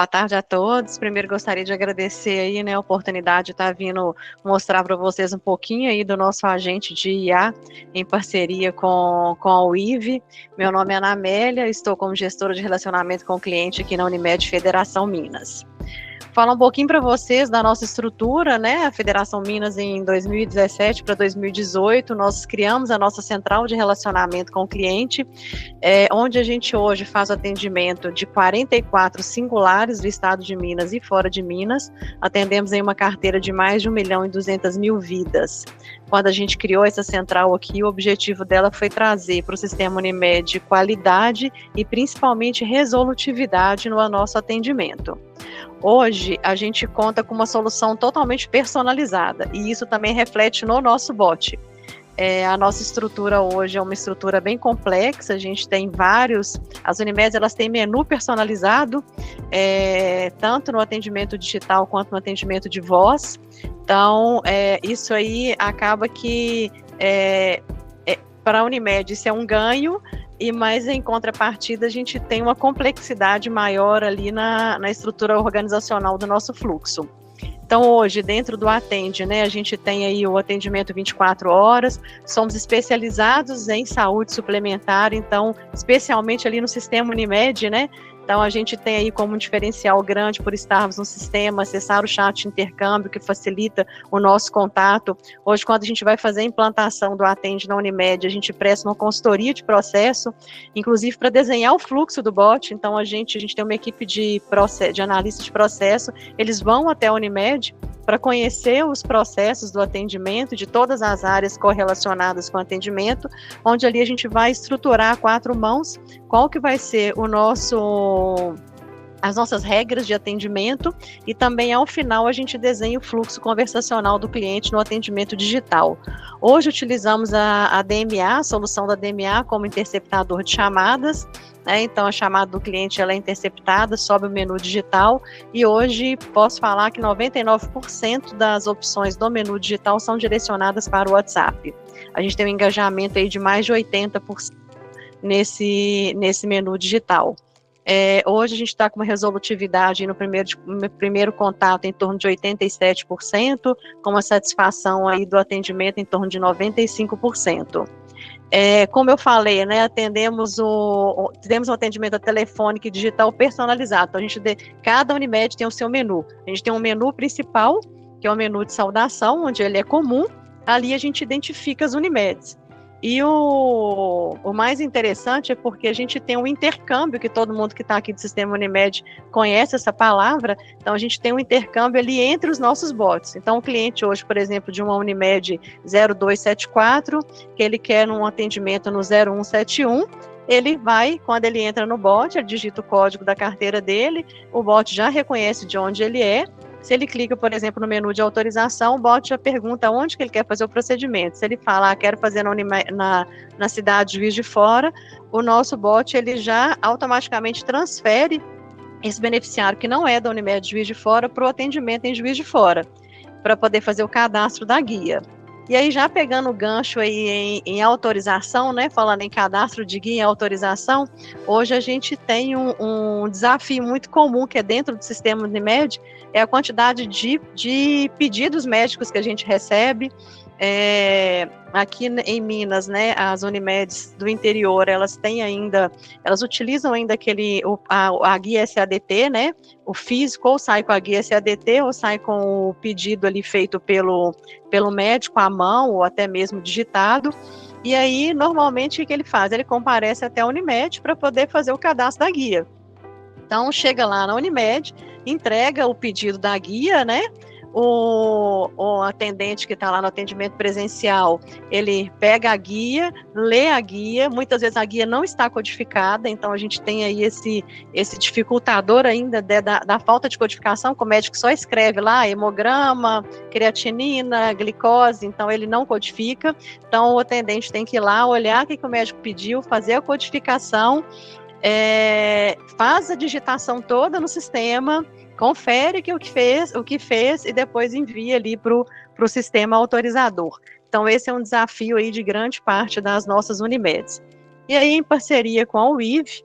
Boa tarde a todos. Primeiro gostaria de agradecer aí, né, a oportunidade de estar vindo mostrar para vocês um pouquinho aí do nosso agente de IA em parceria com a UIV. Meu nome é Ana Amélia, estou como gestora de relacionamento com o cliente aqui na Unimed Federação Minas. Falar um pouquinho para vocês da nossa estrutura, né? A Federação Minas, em 2017 para 2018, nós criamos a nossa central de relacionamento com o cliente, onde a gente hoje faz atendimento de 44 singulares do estado de Minas e fora de Minas. Atendemos em uma carteira de mais de 1.200.000 vidas. Quando a gente criou essa central aqui, o objetivo dela foi trazer para o sistema Unimed qualidade e principalmente resolutividade no nosso atendimento. Hoje, a gente conta com uma solução totalmente personalizada, e isso também reflete no nosso bot. A nossa estrutura hoje é uma estrutura bem complexa, a gente tem as Unimedes, elas têm menu personalizado, tanto no atendimento digital quanto no atendimento de voz. Então, isso aí acaba que, para a Unimed, isso é um ganho, mas em contrapartida a gente tem uma complexidade maior ali na estrutura organizacional do nosso fluxo. Então hoje, dentro do Atende, né, a gente tem aí o atendimento 24 horas, somos especializados em saúde suplementar, então, especialmente ali no sistema Unimed, né, então a gente tem aí como um diferencial grande por estarmos no sistema, acessar o chat de intercâmbio que facilita o nosso contato. Hoje, quando a gente vai fazer a implantação do Atende na Unimed, a gente presta uma consultoria de processo, inclusive para desenhar o fluxo do bot. Então a gente tem uma equipe de analistas de processo, eles vão até a Unimed para conhecer os processos do atendimento de todas as áreas correlacionadas com o atendimento, onde ali a gente vai estruturar a 4 mãos qual que vai ser as nossas regras de atendimento, e também ao final a gente desenha o fluxo conversacional do cliente no atendimento digital. Hoje utilizamos a DMA, a solução da DMA como interceptador de chamadas, né? Então a chamada do cliente ela é interceptada, sobe o menu digital, e hoje posso falar que 99% das opções do menu digital são direcionadas para o WhatsApp. A gente tem um engajamento aí de mais de 80% nesse menu digital. Hoje a gente está com uma resolutividade no primeiro contato em torno de 87%, com uma satisfação aí do atendimento em torno de 95%. Como eu falei, né, temos um atendimento telefônico e digital personalizado. Então, cada Unimed tem o seu menu. A gente tem um menu principal, que é o menu de saudação, onde ele é comum. Ali a gente identifica as Unimedes. E o mais interessante é porque a gente tem um intercâmbio, que todo mundo que está aqui do sistema Unimed conhece essa palavra. Então a gente tem um intercâmbio ali entre os nossos bots. Então o cliente hoje, por exemplo, de uma Unimed 0274, que ele quer um atendimento no 0171, ele vai, quando ele entra no bot, ele digita o código da carteira dele, o bot já reconhece de onde ele é. Se ele clica, por exemplo, no menu de autorização, o bot já pergunta onde que ele quer fazer o procedimento. Se ele fala, quero fazer na cidade de Juiz de Fora, o nosso bot ele já automaticamente transfere esse beneficiário que não é da Unimed de Juiz de Fora para o atendimento em Juiz de Fora, para poder fazer o cadastro da guia. E aí, já pegando o gancho aí em autorização, né, falando em cadastro de guia e autorização, hoje a gente tem um desafio muito comum que é dentro do sistema Unimed, é a quantidade de pedidos médicos que a gente recebe. Aqui em Minas, né, as Unimedes do interior, elas utilizam ainda a guia SADT, né, o físico, ou sai com a guia SADT, ou sai com o pedido ali feito pelo médico à mão, ou até mesmo digitado. E aí, normalmente, o que ele faz? Ele comparece até a Unimed para poder fazer o cadastro da guia. Então, chega lá na Unimed, entrega o pedido da guia, né? O atendente que está lá no atendimento presencial, ele pega a guia, lê a guia, muitas vezes a guia não está codificada, então a gente tem aí esse dificultador ainda da falta de codificação, que o médico só escreve lá hemograma, creatinina, glicose, então ele não codifica. Então o atendente tem que ir lá, olhar o que o médico pediu, fazer a codificação, faz a digitação toda no sistema, confere o que fez e depois envia ali para o sistema autorizador. Então esse é um desafio aí de grande parte das nossas Unimedes. E aí, em parceria com a UIV,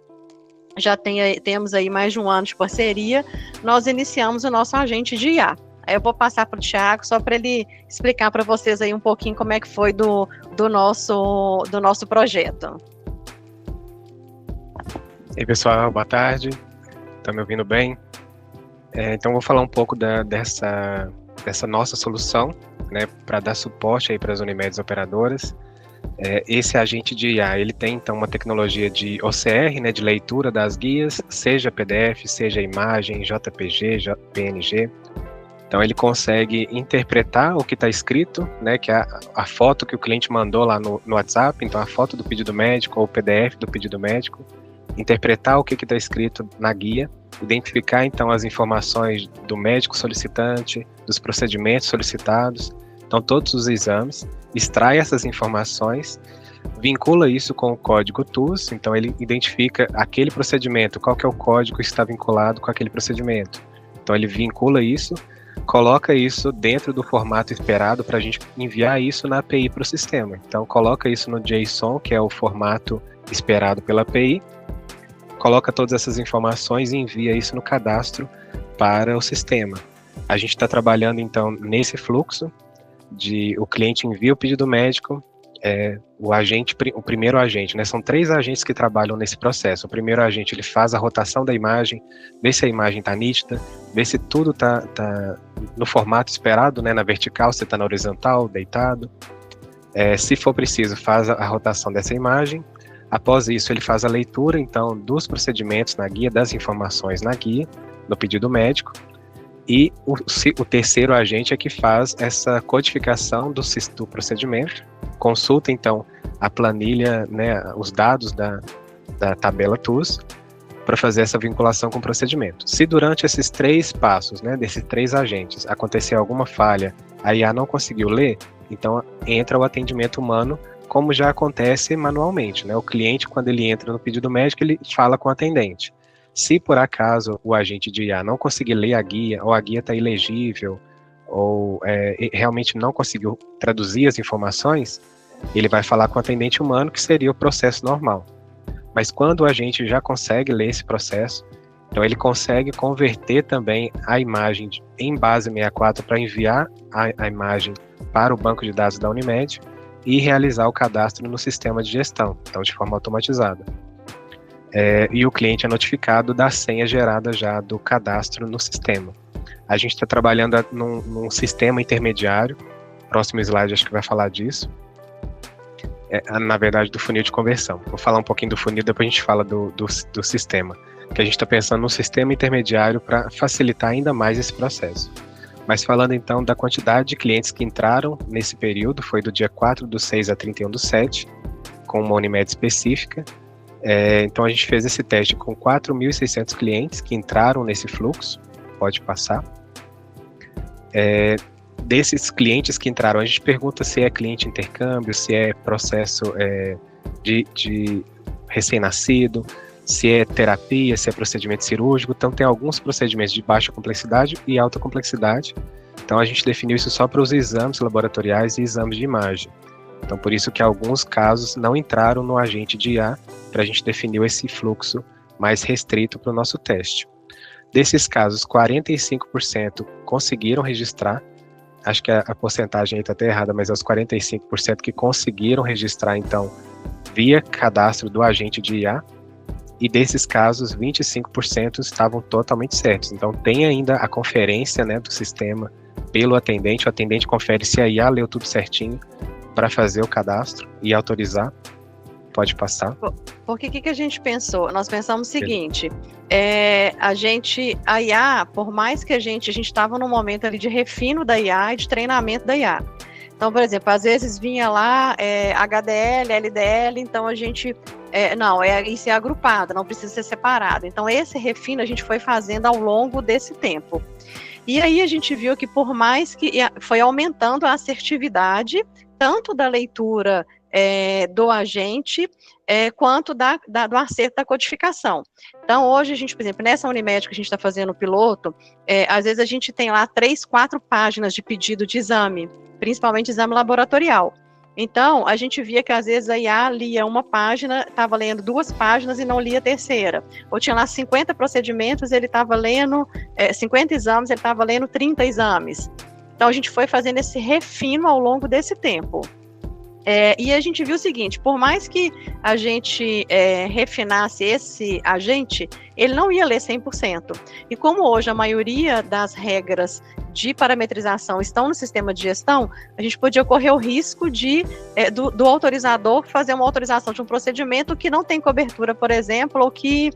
temos aí mais de um ano de parceria, nós iniciamos o nosso agente de IA. Aí eu vou passar para o Thiago, só para ele explicar para vocês aí um pouquinho como é que foi do nosso projeto. E aí, pessoal, boa tarde. Estão me ouvindo bem? Então, vou falar um pouco dessa nossa solução, né, para dar suporte aí para as Unimedes operadoras. Esse agente de IA, ele tem, então, uma tecnologia de OCR, né, de leitura das guias, seja PDF, seja imagem, JPG, PNG. Então, ele consegue interpretar o que está escrito, né, que é a foto que o cliente mandou lá no WhatsApp, então a foto do pedido médico ou o PDF do pedido médico, interpretar o que está escrito na guia, identificar, então, as informações do médico solicitante, dos procedimentos solicitados, então, todos os exames, extrai essas informações, vincula isso com o código TUS, então ele identifica aquele procedimento, qual que é o código que está vinculado com aquele procedimento. Então, ele vincula isso, coloca isso dentro do formato esperado para a gente enviar isso na API para o sistema. Então, coloca isso no JSON, que é o formato esperado pela API, coloca todas essas informações e envia isso no cadastro para o sistema. A gente está trabalhando, então, nesse fluxo o cliente envia o pedido médico, o primeiro agente, né, são 3 agentes que trabalham nesse processo. O primeiro agente, ele faz a rotação da imagem, vê se a imagem está nítida, vê se tudo está no formato esperado, né, na vertical, se está na horizontal, deitado. Se for preciso, faz a rotação dessa imagem. Após isso, ele faz a leitura, então, dos procedimentos na guia, das informações na guia, no pedido médico. E o terceiro agente é que faz essa codificação do procedimento, consulta, então, a planilha, né, os dados da tabela TUS, para fazer essa vinculação com o procedimento. Se durante esses 3 passos, né, desses 3 agentes, acontecer alguma falha, a IA não conseguiu ler, então entra o atendimento humano, como já acontece manualmente, né? O cliente, quando ele entra no pedido médico, ele fala com o atendente. Se por acaso o agente de IA não conseguir ler a guia, ou a guia está ilegível, ou realmente não conseguiu traduzir as informações, ele vai falar com o atendente humano, que seria o processo normal. Mas quando o agente já consegue ler esse processo, então ele consegue converter também a imagem em base 64 para enviar a imagem para o banco de dados da Unimed e realizar o cadastro no sistema de gestão, então de forma automatizada. E o cliente é notificado da senha gerada já do cadastro no sistema. A gente está trabalhando num sistema intermediário, próximo slide acho que vai falar disso, na verdade do funil de conversão. Vou falar um pouquinho do funil, depois a gente fala do sistema, que a gente está pensando num sistema intermediário para facilitar ainda mais esse processo. Mas falando então da quantidade de clientes que entraram nesse período, foi do dia 4/6 a 31/7, com uma Unimed específica. Então a gente fez esse teste com 4.600 clientes que entraram nesse fluxo, pode passar. Desses clientes que entraram, a gente pergunta se é cliente intercâmbio, se é processo de recém-nascido, se é terapia, se é procedimento cirúrgico. Então tem alguns procedimentos de baixa complexidade e alta complexidade. Então a gente definiu isso só para os exames laboratoriais e exames de imagem. Então, por isso que alguns casos não entraram no agente de IA, para a gente definir esse fluxo mais restrito para o nosso teste. Desses casos, 45% conseguiram registrar, acho que a porcentagem aí está até errada, mas é os 45% que conseguiram registrar, então, via cadastro do agente de IA, e desses casos, 25% estavam totalmente certos. Então, tem ainda a conferência, né, do sistema pelo atendente, o atendente confere se a IA leu tudo certinho, para fazer o cadastro e autorizar. Pode passar. Porque o que a gente pensou? Nós pensamos o seguinte, a IA, por mais que a gente estava num momento ali de refino da IA e de treinamento da IA. Então, por exemplo, às vezes vinha lá HDL, LDL, então a gente, isso é agrupado, não precisa ser separado. Então, esse refino a gente foi fazendo ao longo desse tempo. E aí a gente viu que por mais que foi aumentando a assertividade, tanto da leitura do agente, quanto do acerto da codificação. Então, hoje a gente, por exemplo, nessa Unimed que a gente está fazendo o piloto, às vezes a gente tem lá 3, 4 páginas de pedido de exame, principalmente exame laboratorial. Então, a gente via que às vezes a IA lia uma página, estava lendo 2 páginas e não lia a terceira. Ou tinha lá 50 procedimentos, ele estava lendo 50 exames, ele estava lendo 30 exames. Então, a gente foi fazendo esse refino ao longo desse tempo. E a gente viu o seguinte, por mais que a gente refinasse esse agente, ele não ia ler 100%. E como hoje a maioria das regras de parametrização estão no sistema de gestão, a gente podia correr o risco do autorizador fazer uma autorização de um procedimento que não tem cobertura, por exemplo, ou que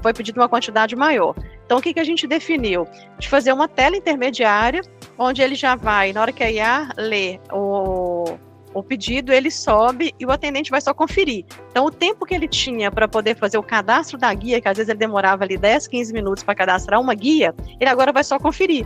foi pedido uma quantidade maior. Então, o que a gente definiu? De fazer uma tela intermediária, onde ele já vai, na hora que a IA lê o pedido, ele sobe e o atendente vai só conferir. Então, o tempo que ele tinha para poder fazer o cadastro da guia, que às vezes ele demorava ali 10, 15 minutos para cadastrar uma guia, ele agora vai só conferir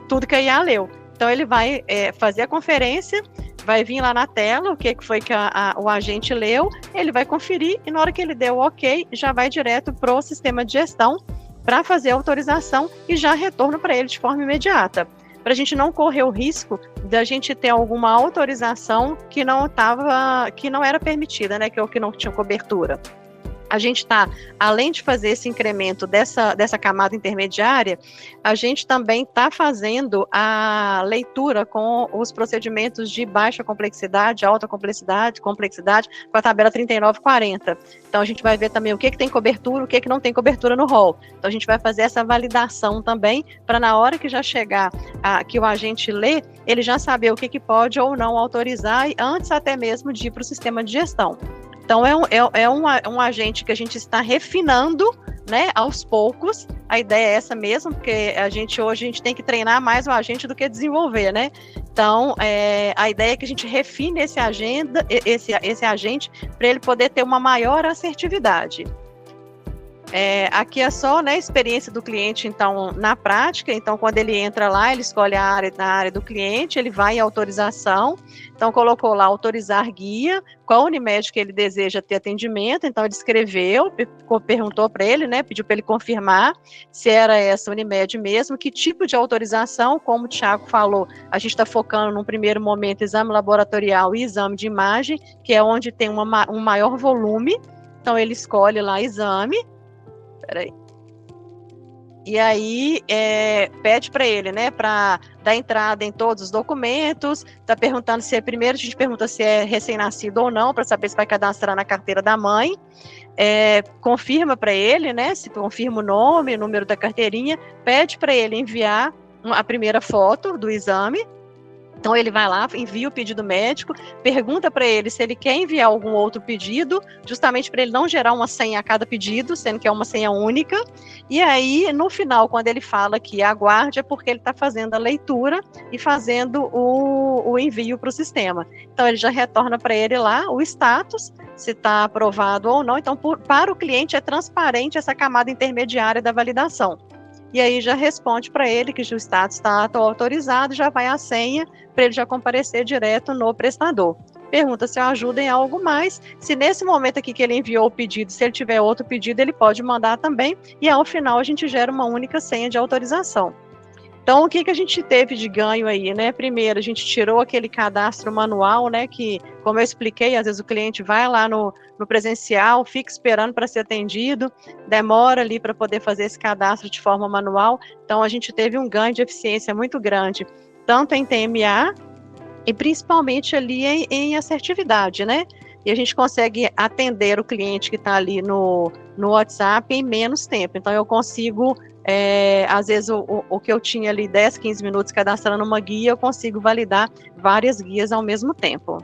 tudo que a IA leu. Então, ele vai fazer a conferência, vai vir lá na tela o que foi que o agente leu, ele vai conferir e na hora que ele deu o ok, já vai direto para o sistema de gestão para fazer a autorização e já retorna para ele de forma imediata, para a gente não correr o risco da gente ter alguma autorização que não era permitida, né, que não tinha cobertura. A gente está, além de fazer esse incremento dessa camada intermediária, a gente também está fazendo a leitura com os procedimentos de baixa complexidade, alta complexidade, com a tabela 3940. Então, a gente vai ver também o que tem cobertura, o que não tem cobertura no rol. Então, a gente vai fazer essa validação também, para na hora que já chegar, que o agente lê, ele já saber o que pode ou não autorizar, e antes até mesmo de ir para o sistema de gestão. Então, um agente que a gente está refinando, né, aos poucos. A ideia é essa mesmo, porque hoje a gente tem que treinar mais o agente do que desenvolver, né? Então, a ideia é que a gente refine esse agente para ele poder ter uma maior assertividade. Aqui é só, né, a experiência do cliente, então, na prática. Então, quando ele entra lá, ele escolhe a área do cliente, ele vai em autorização, então colocou lá autorizar guia, qual Unimed que ele deseja ter atendimento, então ele escreveu, perguntou para ele, né, pediu para ele confirmar se era essa Unimed mesmo, que tipo de autorização, como o Thiago falou, a gente está focando num primeiro momento exame laboratorial e exame de imagem, que é onde tem um maior volume, então ele escolhe lá exame. Peraí. E aí, pede para ele, né, para dar entrada em todos os documentos, está perguntando se primeiro a gente pergunta se é recém-nascido ou não, para saber se vai cadastrar na carteira da mãe, confirma para ele, né, se confirma o nome, o número da carteirinha, pede para ele enviar a primeira foto do exame. Então, ele vai lá, envia o pedido médico, pergunta para ele se ele quer enviar algum outro pedido, justamente para ele não gerar uma senha a cada pedido, sendo que é uma senha única. E aí, no final, quando ele fala que aguarde, é porque ele está fazendo a leitura e fazendo o envio para o sistema. Então, ele já retorna para ele lá o status, se está aprovado ou não. Então, para o cliente, é transparente essa camada intermediária da validação. E aí já responde para ele que o status está autorizado, já vai a senha para ele já comparecer direto no prestador. Pergunta se eu ajudo em algo mais, se nesse momento aqui que ele enviou o pedido, se ele tiver outro pedido, ele pode mandar também, e ao final a gente gera uma única senha de autorização. Então, o que a gente teve de ganho aí, né? Primeiro, a gente tirou aquele cadastro manual, né? Que, como eu expliquei, às vezes o cliente vai lá no presencial, fica esperando para ser atendido, demora ali para poder fazer esse cadastro de forma manual. Então, a gente teve um ganho de eficiência muito grande, tanto em TMA e principalmente ali em assertividade, né? E a gente consegue atender o cliente que está ali no WhatsApp em menos tempo. Então, eu consigo, às vezes, o que eu tinha ali 10, 15 minutos cadastrando uma guia, eu consigo validar várias guias ao mesmo tempo.